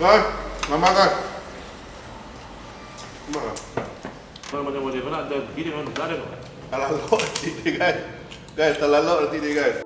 Guys, mama guys. Mana? Mana ada begini kan ada no. Terlalu nanti deh guys. Guys, terlalu nanti deh guys.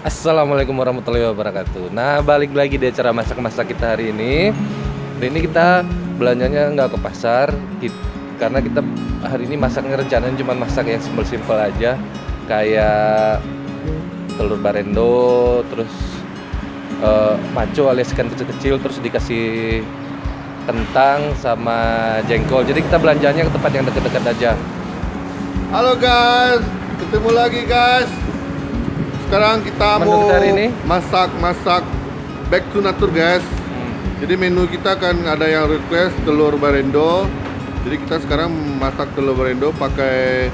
Assalamualaikum warahmatullahi wabarakatuh. Nah, balik lagi di acara masak-masak kita hari ini. Hari ini kita belanjanya nggak ke pasar, karena kita hari ini masaknya rencananya cuma masak yang simpel-simpel aja, kayak telur barendo, terus maco alias ikan kecil-kecil, terus dikasih kentang sama jengkol. Jadi kita belanjanya ke tempat yang dekat-dekat aja. Halo guys, ketemu lagi guys. Sekarang kita Menu mau kita hari ini? masak back to nature guys. Jadi menu kita kan ada yang request telur barendo. Jadi kita sekarang masak telur barendo pakai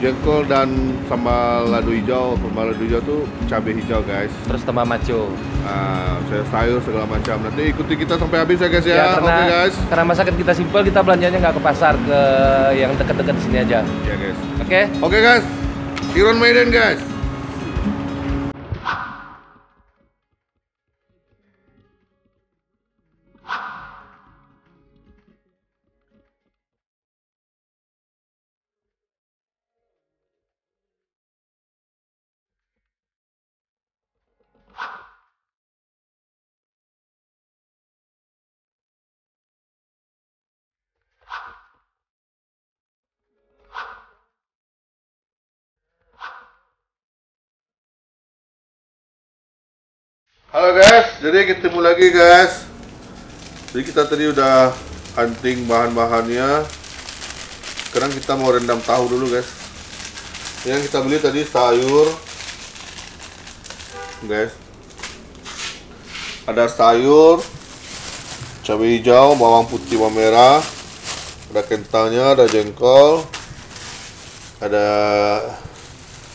jengkol dan sambal lado hijau. Sambal lado hijau tuh cabai hijau guys. Terus tambah maco. Saya sayur segala macam. Nanti ikuti kita sampai habis ya guys ya. Karena, Oke guys. karena masakan kita simpel, kita belanjanya nggak ke pasar, ke yang dekat-dekat sini aja. Ya guys. Oke? Oke guys. Iron Maiden guys. Halo guys, jadi ketemu lagi guys. Jadi kita tadi udah hunting bahan-bahannya. Sekarang kita mau rendam tahu dulu guys. Yang kita beli tadi sayur, guys. Ada sayur, cabai hijau, bawang putih, bawang merah, ada kentangnya, ada jengkol, ada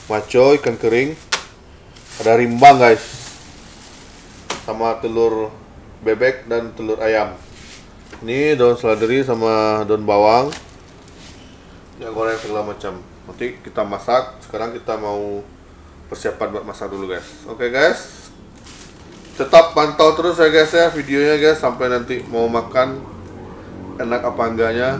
maco ikan kering, ada rimbang guys, sama telur bebek dan telur ayam. Ini daun seledri sama daun bawang yang goreng segala macam. Nanti kita masak. Sekarang kita mau persiapan buat masak dulu guys. Oke guys, tetap pantau terus ya guys ya videonya guys, sampai nanti mau makan enak apa enggaknya.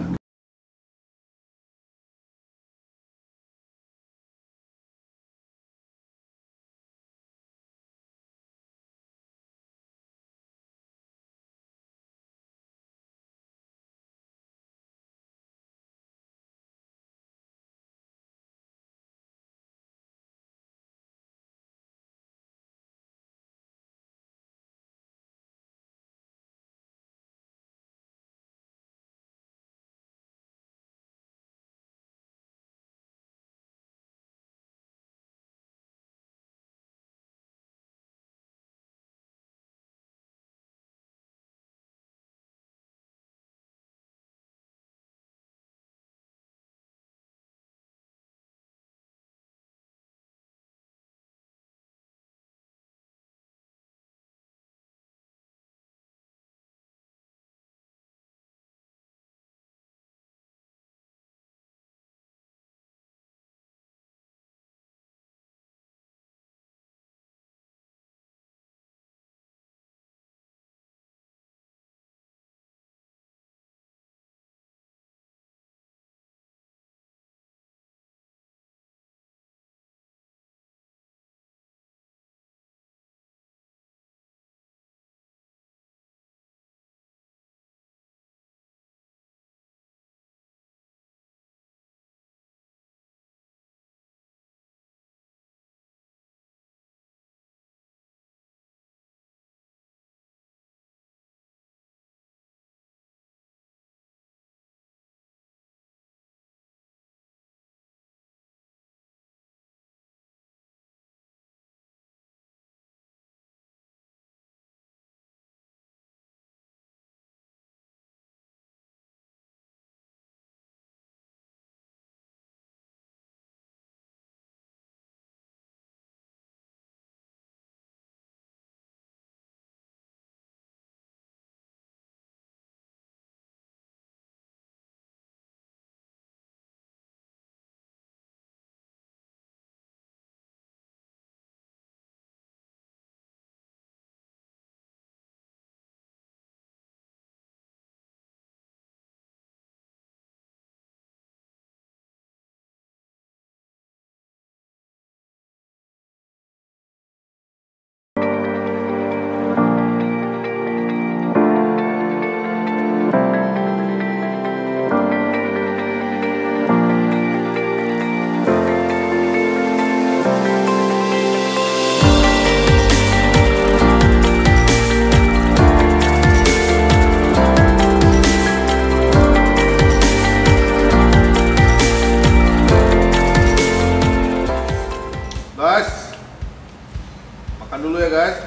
dulu ya guys.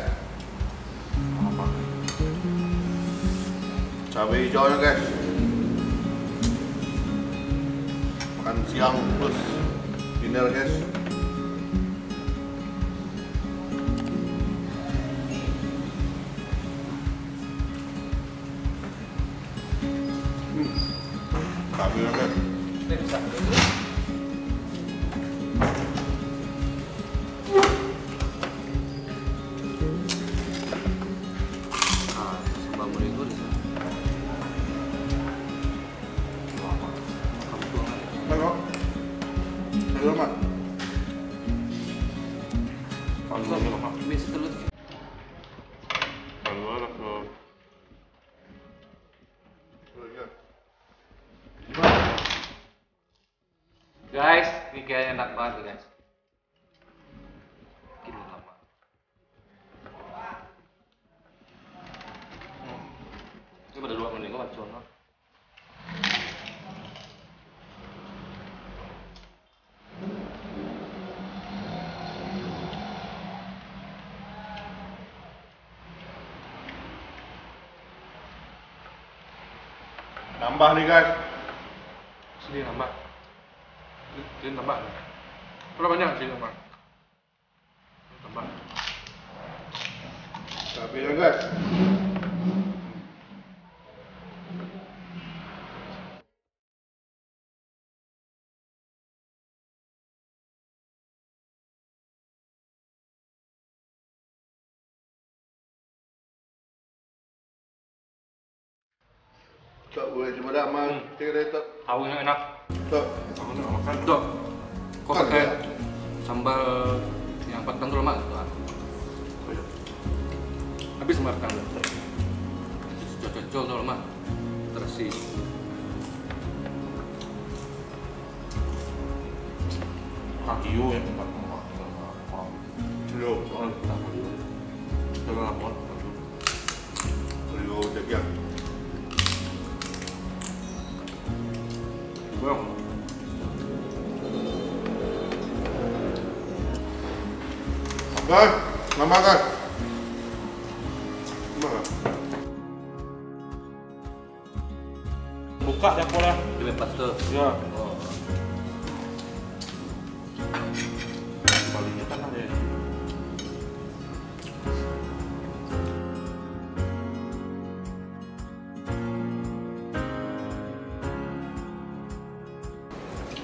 Cabai hijaunya guys. Makan siang plus dinner guys. Cabai guys. Sambal merigo di sana. Baik, Ayo, Mak. Mie setelut. Guys, ini kayaknya enak banget nih guys. Gila lama. Ini pada 2 menit kok macam mana? Tambah nih guys. Sini nambah. Sini nambah. Berapa banyak sini nambah? Tambah. Cabainya guys. Tak boleh coba dah mal. Tengok tak. Tahunya enak. Tak. Aku nggak makan. Dok, kok Kan, pakai ya? sambal yang patang tuh lemak? Habis sambal patang tuh. Cocok tuh lemak. Terasi. Kakiu ya tempat Hello. soal kita kakiu. Jangan lapor. Hello, jaga. Bang. Guys, nama guys. Mana? Buka ya pola. Dilepas tuh. Ya. Oh. Palingnya kan ada.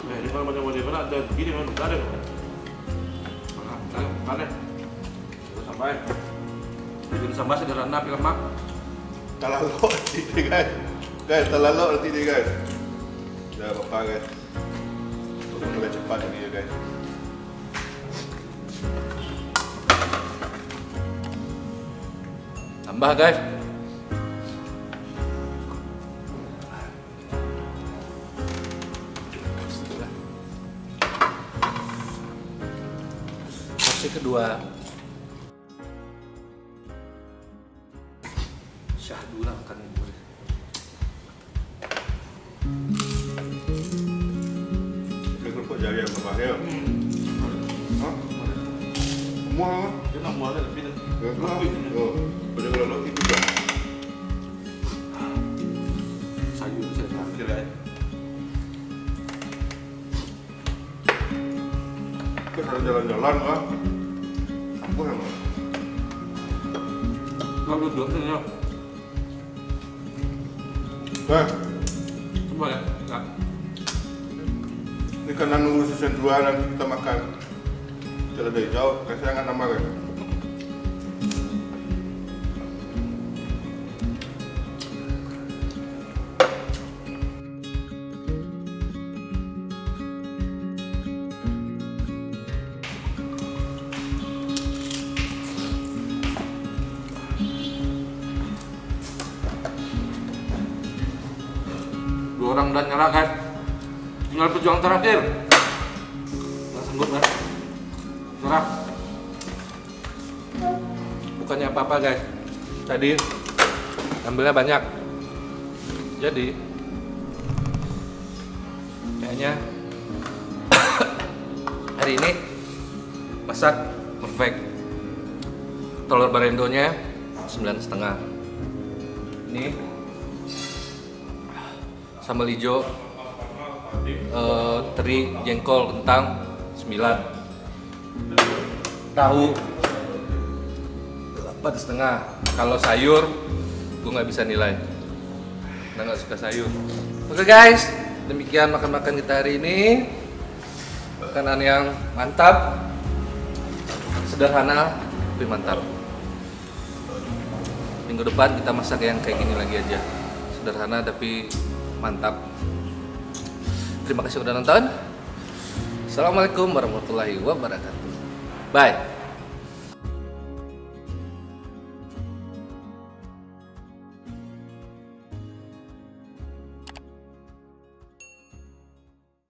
Nah, ini kalau macam mana ada begini kan ada. Mana? Sudah sampai. Bikin sambal sederhana tapi lemak. Terlalu nanti deh guys. Guys, terlalu nanti deh guys. Dah apa guys? Udah mulai cepat ini ya guys. Tambah guys. Porsi kedua. Syahdu lah makan ini. Ini kerupuk jari yang berbahaya. Hah? Semua kan? Dia nak buat ada lebih dah. Oh, boleh kalau roti juga. Sayur saya terakhir guys. Kita harus jalan-jalan kan? Apa yang mana? Gak duduk nih ya. Guys, Coba ya. Nah. ini karena nunggu season 2 nanti kita makan celada hijau, kasih jangan nama guys. Dua orang dan nyerah guys. Tinggal pejuang terakhir. Nggak sanggup kan? Nyerah. Bukannya apa-apa guys. Tadi ambilnya banyak. Jadi kayaknya hari ini masak perfect. telur barendonya 9,5. Ini sambal hijau, teri, jengkol, kentang 9. Tahu 8,5. Kalau sayur gue nggak bisa nilai, karena nggak suka sayur. Oke guys, demikian makan-makan kita hari ini. Makanan yang mantap, sederhana tapi mantap. Minggu depan kita masak yang kayak gini lagi aja, sederhana tapi mantap. Terima kasih udah nonton. Assalamualaikum warahmatullahi wabarakatuh. Bye.